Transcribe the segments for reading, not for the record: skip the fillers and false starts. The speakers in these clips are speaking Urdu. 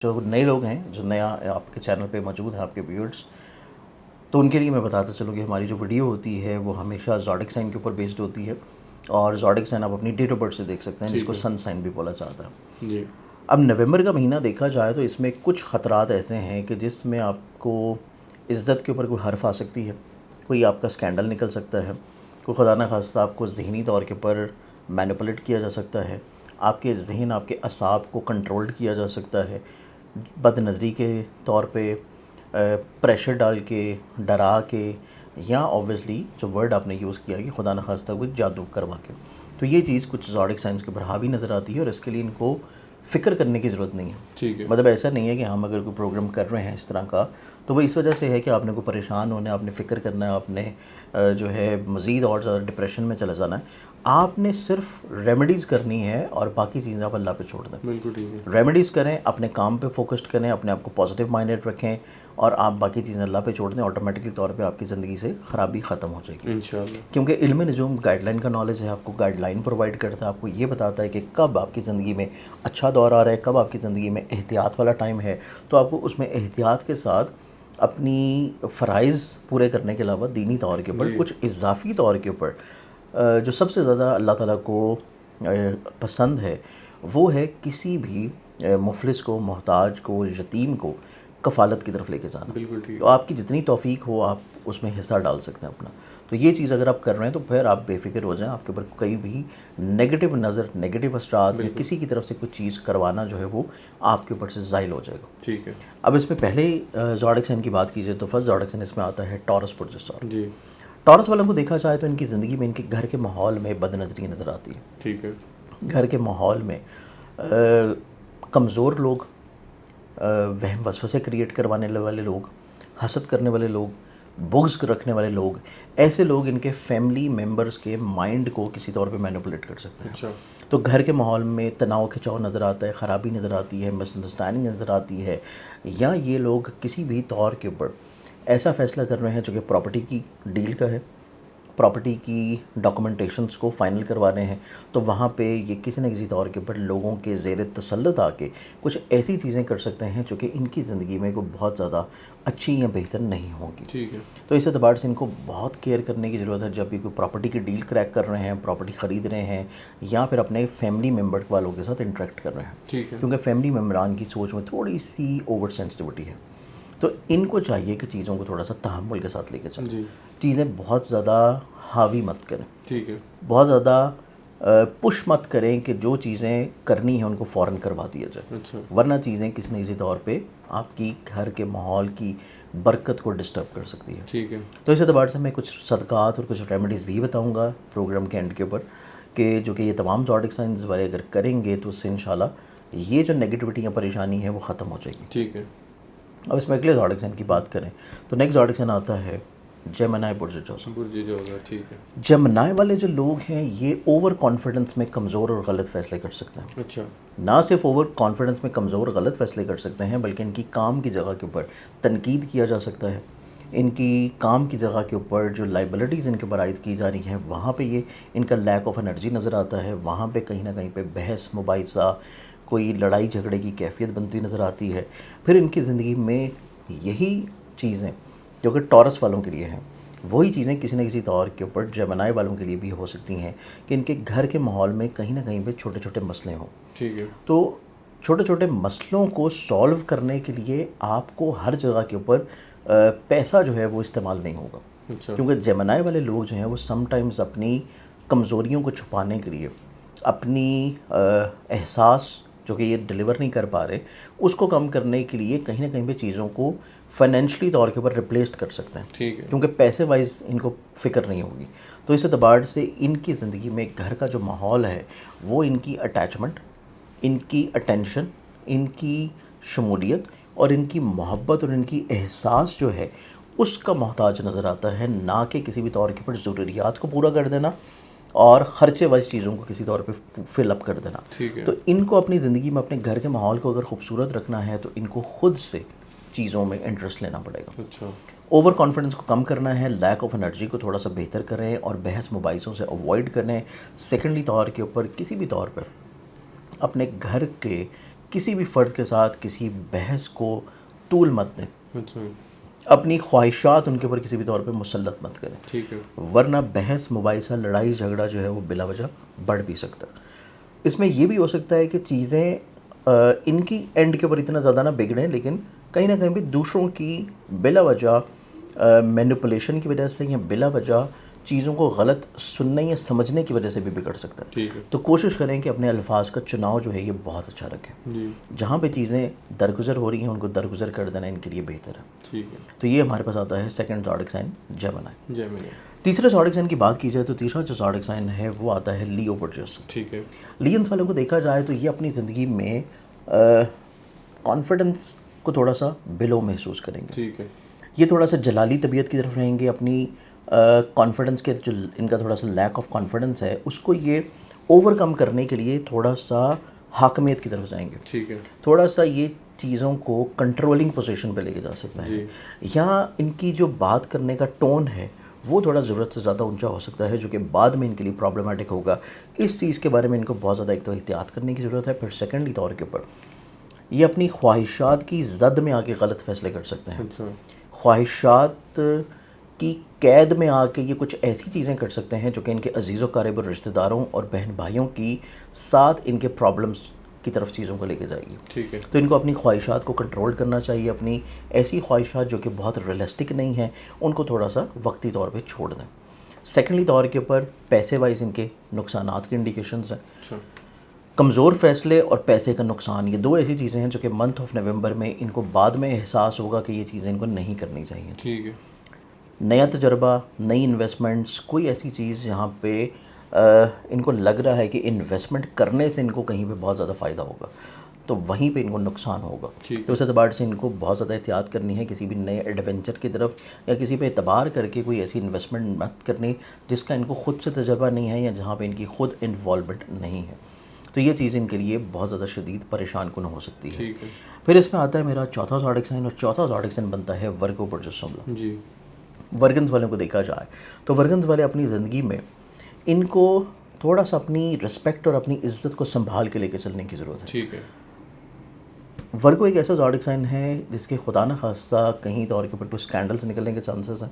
جو نئے لوگ ہیں جو نیا آپ کے چینل پہ موجود ہیں آپ کے ویورز، تو ان کے لیے میں بتاتا چلوں کہ ہماری جو ویڈیو ہوتی ہے وہ ہمیشہ زوڈک سائن کے اوپر بیسڈ ہوتی ہے، اور زوڈک سائن آپ اپنی ڈیٹ آف برتھ سے دیکھ سکتے ہیں، جس کو سن سائن بھی بولا جاتا ہے. جی. اب نومبر کا مہینہ دیکھا جائے تو اس میں کچھ خطرات ایسے ہیں کہ جس میں آپ کو عزت کے اوپر کوئی حرف آ سکتی ہے، کوئی آپ کا اسکینڈل نکل سکتا ہے، کوئی خدا نہ خواستہ آپ کو ذہنی طور کے اوپر مینپولیٹ کیا جا سکتا ہے، آپ کے ذہن آپ کے اعصاب کو کنٹرول کیا جا سکتا ہے، بد نظری کے طور پہ پریشر ڈال کے، ڈرا کے، یا اوبویسلی جو ورڈ آپ نے یوز کیا کہ خدا نخواستہ کوئی جادو کروا کے. تو یہ چیز کچھ زوڈک سائنس کے اوپر حاوی نظر آتی ہے، اور اس کے لیے ان کو فکر کرنے کی ضرورت نہیں ہے. ٹھیک ہے. مطلب ایسا نہیں ہے کہ ہم اگر کوئی پروگرام کر رہے ہیں اس طرح کا تو وہ اس وجہ سے ہے کہ آپ نے کوئی پریشان ہونا ہے، آپ نے فکر کرنا ہے، آپ نے جو ہے مزید اور زیادہ ڈپریشن میں چلا جانا ہے. آپ نے صرف ریمیڈیز کرنی ہے اور باقی چیزیں آپ اللہ پہ چھوڑ دیں. بالکل ٹھیک ہے. ریمیڈیز کریں، اپنے کام پہ فوکسڈ کریں، اپنے آپ کو پازیٹیو مائنڈیڈ رکھیں، اور آپ باقی چیزیں اللہ پہ چھوڑ دیں. آٹومیٹکلی طور پہ آپ کی زندگی سے خرابی ختم ہو جائے گی. انشاءاللہ. کیونکہ علم نجوم گائیڈ لائن کا نالج ہے، آپ کو گائیڈ لائن پرووائڈ کرتا ہے، آپ کو یہ بتاتا ہے کہ کب آپ کی زندگی میں اچھا دور آ رہا ہے، کب آپ کی زندگی میں احتیاط والا ٹائم ہے. تو آپ کو اس میں احتیاط کے ساتھ اپنی فرائض پورے کرنے کے علاوہ دینی طور کے اوپر کچھ اضافی طور کے اوپر جو سب سے زیادہ اللہ تعالیٰ کو پسند ہے وہ ہے کسی بھی مفلس کو، محتاج کو، یتیم کو کفالت کی طرف لے کے جانا. بالکل ٹھیک. تو آپ کی جتنی توفیق ہو آپ اس میں حصہ ڈال سکتے ہیں اپنا. تو یہ چیز اگر آپ کر رہے ہیں تو پھر آپ بے فکر ہو جائیں، آپ کے اوپر کوئی بھی نیگیٹو نظر، نیگیٹو اثرات یا کسی کی طرف سے کچھ چیز کروانا جو ہے وہ آپ کے اوپر سے زائل ہو جائے گا. ٹھیک ہے. اب اس میں پہلے زوڈک سائن کی بات کیجیے تو فرسٹ زوڈک سائن اس میں آتا ہے ٹورس پروجیسور. جی. ٹورس والوں کو دیکھا جائے تو ان کی زندگی میں ان کے گھر کے ماحول میں بد نظری نظر آتی ہے. ٹھیک ہے. گھر کے ماحول میں کمزور لوگ، وہم وسوسے کریٹ کروانے والے لوگ، حسد کرنے والے لوگ، بغض رکھنے والے لوگ، ایسے لوگ ان کے فیملی ممبرز کے مائنڈ کو کسی طور پہ مینپولیٹ کر سکتے ہیں. اچھا. تو گھر کے ماحول میں تناؤ کھچاؤ نظر آتا ہے، خرابی نظر آتی ہے، مس انڈرسٹینڈنگ نظر آتی ہے، یا یہ لوگ کسی بھی طور کے اوپر ایسا فیصلہ کر رہے ہیں جو کہ پراپرٹی کی ڈیل کا ہے، پراپرٹی کی ڈاکومنٹیشنز کو فائنل کروانے ہیں. تو وہاں پہ یہ کسی نہ کسی طور کے اوپر لوگوں کے زیر تسلط آ کے کچھ ایسی چیزیں کر سکتے ہیں جو کہ ان کی زندگی میں کوئی بہت زیادہ اچھی یا بہتر نہیں ہوں گی. ٹھیک ہے. تو اس اعتبار سے ان کو بہت کیئر کرنے کی ضرورت ہے جب بھی کوئی پراپرٹی کی ڈیل کریک کر رہے ہیں، پراپرٹی خرید رہے ہیں، یا پھر اپنے فیملی ممبر والوں کے ساتھ انٹریکٹ کر رہے ہیں. ٹھیک ہے. کیونکہ فیملی ممبران کی سوچ میں تھوڑی سی اوور سینسٹیوٹی ہے، تو ان کو چاہیے کہ چیزوں کو تھوڑا سا تحمل کے ساتھ لے کے چلیں. جی. چیزیں بہت زیادہ حاوی مت کریں، ٹھیک ہے. بہت زیادہ پش مت کریں کہ جو چیزیں کرنی ہیں ان کو فوراً کروا دیا جائے. اچھا. ورنہ چیزیں کسی نہ کسی طور پہ آپ کی گھر کے ماحول کی برکت کو ڈسٹرب کر سکتی ہے. ٹھیک ہے. تو اس اعتبار سے میں کچھ صدقات اور کچھ ریمیڈیز بھی بتاؤں گا پروگرام کے اینڈ کے اوپر، کہ جو کہ یہ تمام زوڈک سائنس والے اگر کریں گے تو اس سے انشاءاللہ یہ جو نیگیٹیوٹی یا پریشانی ہے وہ ختم ہو جائے گی. ٹھیک ہے. اب اس میں اگلے زوڈک سائن کی بات کریں تو نیکسٹ زوڈک سائن آتا ہے جیمنائی برج جوزا. برج جوزا. ٹھیک ہے. جیمنائی والے جو لوگ ہیں یہ اوور کانفیڈنس میں کمزور اور غلط فیصلے کر سکتے ہیں. اچھا. نہ صرف اوور کانفیڈنس میں کمزور اور غلط فیصلے کر سکتے ہیں بلکہ ان کی کام کی جگہ کے اوپر تنقید کیا جا سکتا ہے. ان کی کام کی جگہ کے اوپر جو لائبلٹیز ان کے اوپر عائد کی جا رہی ہیں وہاں پہ یہ ان کا لیک آف انرجی نظر آتا ہے. وہاں پہ کہیں نہ کہیں پہ بحث مباحثہ، کوئی لڑائی جھگڑے کی کیفیت بنتی نظر آتی ہے. پھر ان کی زندگی میں یہی چیزیں جو کہ ٹورس والوں کے لیے ہیں وہی چیزیں کسی نہ کسی طور کے اوپر جیمنائی والوں کے لیے بھی ہو سکتی ہیں کہ ان کے گھر کے ماحول میں کہیں نہ کہیں پہ چھوٹے چھوٹے مسئلے ہوں. ٹھیک ہے. تو چھوٹے چھوٹے مسئلوں کو سالو کرنے کے لیے آپ کو ہر جگہ کے اوپر پیسہ جو ہے وہ استعمال نہیں ہوگا. اچھا. کیونکہ جیمنائی والے لوگ جو ہیں وہ سم ٹائمز اپنی کمزوریوں کو چھپانے کے لیے اپنی احساس جو کہ یہ ڈیلیور نہیں کر پا رہے اس کو کم کرنے کے لیے کہیں نہ کہیں پہ چیزوں کو فائنینشلی طور کے اوپر ریپلیسڈ کر سکتے ہیں. ٹھیک ہے. کیونکہ پیسے وائز ان کو فکر نہیں ہوگی. تو اس اعتبار سے ان کی زندگی میں گھر کا جو ماحول ہے وہ ان کی اٹیچمنٹ، ان کی اٹینشن، ان کی شمولیت اور ان کی محبت اور ان کی احساس جو ہے اس کا محتاج نظر آتا ہے، نہ کہ کسی بھی طور کے اوپر ضروریات کو پورا کر دینا اور خرچے وائز چیزوں کو کسی طور پہ فل اپ کر دینا. ٹھیک ہے. تو ان کو اپنی زندگی میں اپنے گھر کے ماحول کو اگر خوبصورت رکھنا ہے تو ان کو خود سے چیزوں میں انٹرسٹ لینا پڑے گا. اچھا. اوور کانفیڈنس کو کم کرنا ہے، لیک آف انرجی کو تھوڑا سا بہتر کریں اور بحث مباحثوں سے اوائڈ کریں. سیکنڈلی طور کے اوپر کسی بھی طور پر اپنے گھر کے کسی بھی فرد کے ساتھ کسی بحث کو طول مت دیں. اچھا. اپنی خواہشات ان کے اوپر کسی بھی طور پہ مسلط مت کریں. ٹھیک ہے. ورنہ بحث مباحثہ لڑائی جھگڑا جو ہے وہ بلا وجہ بڑھ بھی سکتا ہے. اس میں یہ بھی ہو سکتا ہے کہ چیزیں ان کی اینڈ کے اوپر اتنا زیادہ نہ بگڑیں، لیکن کہیں نہ کہیں بھی دوسروں کی بلا وجہ مینپولیشن کی وجہ سے یا بلا وجہ چیزوں کو غلط سننے یا سمجھنے کی وجہ سے بھی بگڑ سکتا ہے. ٹھیک ہے. تو کوشش کریں کہ اپنے الفاظ کا چناؤ جو ہے یہ بہت اچھا رکھیں. جی. جہاں پہ چیزیں درگزر ہو رہی ہیں ان کو درگزر کر دینا ان کے لیے بہتر ہے. ٹھیک ہے. تو یہ ہمارے پاس آتا ہے سیکنڈ زوڈک سائن جیمنائی. جیمنائی. تیسرے زوڈک سائن کی بات کی جائے تو تیسرا جو زوڈک سائن ہے وہ آتا ہے لیو برجس. ٹھیک ہے. لیئنس والوں کو دیکھا جائے تو یہ اپنی زندگی میں کانفیڈنس کو تھوڑا سا بلو محسوس کریں گے. ٹھیک ہے. یہ تھوڑا سا جلالی طبیعت کی طرف رہیں گے. اپنی کانفیڈنس کے جو ان کا تھوڑا سا لیک آف کانفیڈنس ہے اس کو یہ اوور کم کرنے کے لیے تھوڑا سا حاکمیت کی طرف جائیں گے. ٹھیک ہے. تھوڑا سا یہ چیزوں کو کنٹرولنگ پوزیشن پہ لے کے جا سکتا ہے. یہاں ان کی جو بات کرنے کا ٹون ہے وہ تھوڑا ضرورت سے زیادہ اونچا ہو سکتا ہے، جو کہ بعد میں ان کے لیے پرابلمٹک ہوگا. اس چیز کے بارے میں ان کو بہت زیادہ ایک تو احتیاط کرنے کی ضرورت ہے. پھر سیکنڈلی طور کے اوپر یہ اپنی خواہشات کی زد میں آ کے غلط فیصلے کر سکتے ہیں. اچھا. خواہشات کی قید میں آ کے یہ کچھ ایسی چیزیں کر سکتے ہیں جو کہ ان کے عزیز و قریب رشتہ داروں اور بہن بھائیوں کی ساتھ ان کے پرابلمس کی طرف چیزوں کو لے کے جائے گی. ٹھیک ہے. تو ان کو اپنی خواہشات کو کنٹرول کرنا چاہیے. اپنی ایسی خواہشات جو کہ بہت ریئلسٹک نہیں ہیں ان کو تھوڑا سا وقتی طور پہ چھوڑ دیں. سیکنڈلی طور کے اوپر پیسے وائز ان کے نقصانات کے انڈیکیشنز ہیں. اچھا. کمزور فیصلے اور پیسے کا نقصان، یہ دو ایسی چیزیں ہیں جو کہ منتھ آف نومبر میں ان کو بعد میں احساس ہوگا کہ یہ چیزیں ان کو نہیں کرنی چاہیے. ٹھیک ہے. نیا تجربہ، نئی انویسٹمنٹس، کوئی ایسی چیز جہاں پہ ان کو لگ رہا ہے کہ انویسٹمنٹ کرنے سے ان کو کہیں پہ بہت زیادہ فائدہ ہوگا تو وہیں پہ ان کو نقصان ہوگا. تو اس اعتبار سے ان کو بہت زیادہ احتیاط کرنی ہے. کسی بھی نئے ایڈونچر کی طرف یا کسی پہ اعتبار کر کے کوئی ایسی انویسٹمنٹ مت کرنی جس کا ان کو خود سے تجربہ نہیں ہے یا جہاں پہ ان کی خود انوالومنٹ نہیں ہے. تو یہ چیز ان کے لیے بہت زیادہ شدید پریشان کن ہو سکتی ہے. پھر اس میں آتا ہے میرا چوتھا زوڈک سائن، اور چوتھا زوڈک سائن بنتا ہے ورگو برجس سمبلا. جی. ورگنز والوں کو دیکھا جائے تو ورگنز والے اپنی زندگی میں ان کو تھوڑا سا اپنی رسپیکٹ اور اپنی عزت کو سنبھال کے لے کے چلنے کی ضرورت ہے. ٹھیک ہے. ورگو ایک ایسا زوڈک سائن ہے جس کے خدا نہ خواستہ کہیں طور کے اوپر کچھ اسکینڈلس نکلنے کے چانسز ہیں.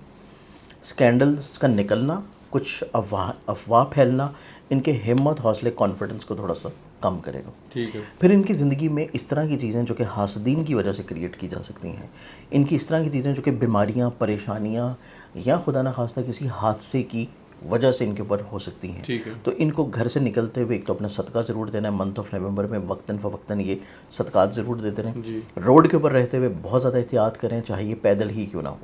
اسکینڈلس کا نکلنا، کچھ افواہ پھیلنا ان کے ہمت، حوصلے، کانفیڈنس کو تھوڑا سا کم کرے گا. ٹھیک ہے. پھر ان کی زندگی میں اس طرح کی چیزیں جو کہ حاسدین کی وجہ سے کریٹ کی جا سکتی ہیں، ان کی اس طرح کی چیزیں جو کہ بیماریاں، پریشانیاں یا خدا نہ خواستہ کسی حادثے کی وجہ سے ان کے اوپر ہو سکتی ہیں. ٹھیک ہے. تو ان کو گھر سے نکلتے ہوئے ایک تو اپنا صدقہ ضرور دینا ہے. منتھ آف نومبر میں وقتاً فوقتاً یہ صدقات ضرور دیتے رہیں. جی. روڈ کے اوپر رہتے ہوئے بہت زیادہ احتیاط کریں، چاہے یہ پیدل ہی کیوں نہ ہو.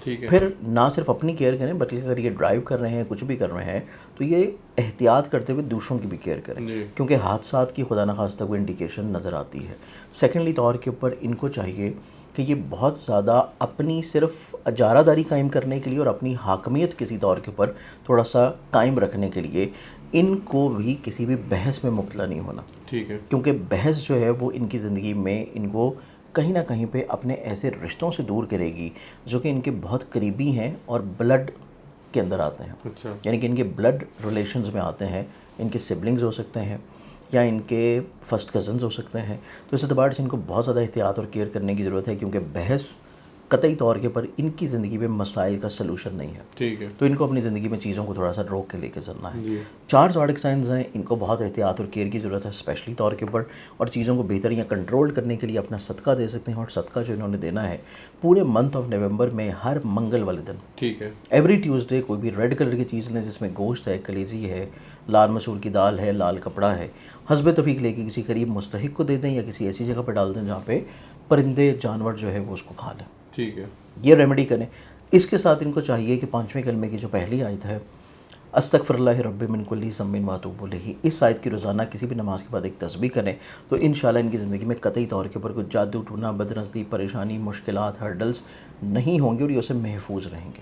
ٹھیک ہے. پھر نہ صرف اپنی کیئر کریں بلکہ اگر یہ ڈرائیو کر رہے ہیں، کچھ بھی کر رہے ہیں تو یہ احتیاط کرتے ہوئے دوسروں کی بھی کیئر کریں، کیونکہ حادثات کی خدا نہ خواستہ کوئی انڈیکیشن نظر آتی ہے. سیکنڈلی طور کے اوپر ان کو چاہیے کہ یہ بہت زیادہ اپنی صرف اجارہ داری قائم کرنے کے لیے اور اپنی حاکمیت کسی طور کے اوپر تھوڑا سا قائم رکھنے کے لیے ان کو بھی کسی بھی بحث میں مبتلا نہیں ہونا. ٹھیک ہے. کیونکہ بحث جو ہے وہ ان کی زندگی میں ان کو کہیں نہ کہیں پہ اپنے ایسے رشتوں سے دور کرے گی جو کہ ان کے بہت قریبی ہیں اور بلڈ کے اندر آتے ہیں. اچھا. یعنی کہ ان کے بلڈ ریلیشنز میں آتے ہیں. ان کے سبلنگز ہو سکتے ہیں یا ان کے فرسٹ کزنز ہو سکتے ہیں. تو اس اعتبار سے ان کو بہت زیادہ احتیاط اور کیئر کرنے کی ضرورت ہے، کیونکہ بحث قطعی طور کے پر ان کی زندگی میں مسائل کا سلوشن نہیں ہے. ٹھیک ہے. تو ان کو اپنی زندگی میں چیزوں کو تھوڑا سا روک کے لے کے چلنا ہے. جی. 4 زوڈک سائنز ہیں، ان کو بہت احتیاط اور کیئر کی ضرورت ہے اسپیشلی طور کے اوپر، اور چیزوں کو بہتر یا کنٹرول کرنے کے لیے اپنا صدقہ دے سکتے ہیں. اور صدقہ جو انہوں نے دینا ہے پورے منتھ آف نومبر میں ہر منگل والے دن، ٹھیک ہے، ایوری ٹیوزڈے کوئی بھی ریڈ کلر کی چیز لیں جس میں گوشت ہے، کلیجی ہے، لال مسور کی دال ہے، لال کپڑا ہے، حسب توفیق لے کے کسی قریب مستحق کو دے دیں یا کسی ایسی جگہ پہ ڈال دیں جہاں پہ پرندے جانور جو ہے وہ اس کو کھا لیں. ٹھیک ہے، یہ ریمیڈی کریں. اس کے ساتھ ان کو چاہیے کہ 5ویں کلمے کی جو پہلی آیت ہے استغفر اللہ رب من کل ذنب واتوب الیہ، اس آیت کی روزانہ کسی بھی نماز کے بعد ایک تسبیح کریں تو انشاءاللہ ان کی زندگی میں قطعی طور کے اوپر کوئی جادو ٹونا، بدنظری، پریشانی، مشکلات، ہرڈلز نہیں ہوں گے اور یہ اسے محفوظ رہیں گے.